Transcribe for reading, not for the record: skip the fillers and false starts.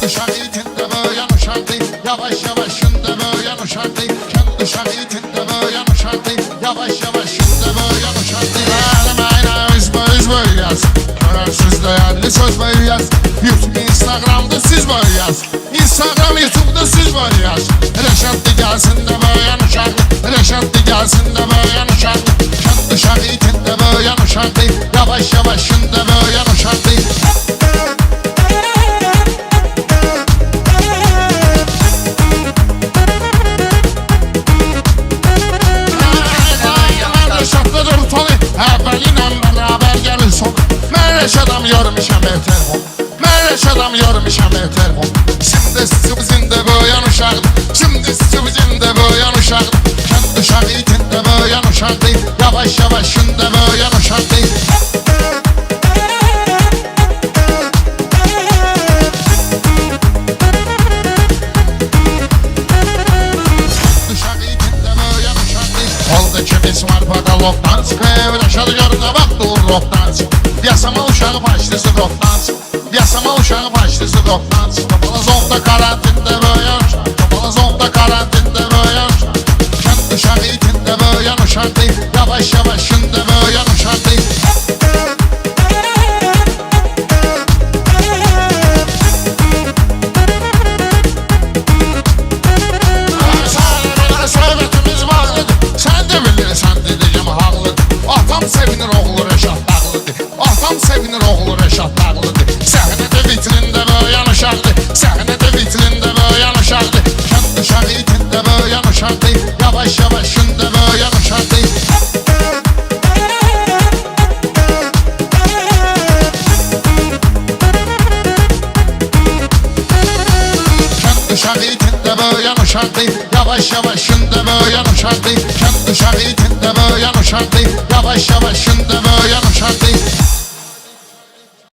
uşaq itində böyüyen uşaqdı. Yavaş yavaş şunda böyüyen uşaqdı. Kənd uşaq itində böyüyen uşaqdı. Yavaş yavaş şunda böyüyen uşaqdı. Mənim ayna üz böyüyəz. Görərsüz dəyərli söz böyüyəz. YouTube, Instagram'da siz böyüyəz. Instagram, YouTube'da siz böyüyəz. Rəşadlı gəlsin də böyüyen uşaqdı. Rəşadlı gəlsin də böyüyen uşaqdı. Kənd uşaq itində böyüyen uşaqdı. Yavaş yavaş şunda böyüyen uşaqdı. Rəşadam yormuşam ev telefon. Mən Rəşadam yormuşam ev telefon. Şimdi sizi bizimdə böyüyen uşaqdı. Şimdi sizi bizimdə böyüyen uşaqdı. Kənd uşaq itində böyüyen uşaqdı. Yavaş yavaş şunda böyüyen uşaqdı. Oldu ki biz var bakaloktan çıkıp Rəşad görünə baktı uroktan çıkıp Yasama uşağı başlısı doktan çıkıp Yasama uşağı başlısı doktan çıkıp Kapalı zonda karantinde böyüyen uşaq Kapalı zonda karantinde böyüyen uşaq Kənd uşağı itində böyüyen uşaqdı. Yavaş yavaş şunda böyüyen uşaqdı. Sevinir oğlu Rəşad dağlıdır. Atam sevinir oğlu Rəşad dağlıdır. Səhnədə vitrində böyüyen uşaqdı. Səhnədə vitrində böyüyen uşaqdı. Kənd uşağı itində böyüyen uşaqdı. Yavaş yavaş şunda böyüyen uşaqdı. Kənd uşağı itində böyüyen uşaqdı. Yavaş yavaş şunda böyüyen uşaqdı. Kənd uşağı itində böyüyen uşaqdı. Yavaş yavaş şunda böyüyen uşaqdı.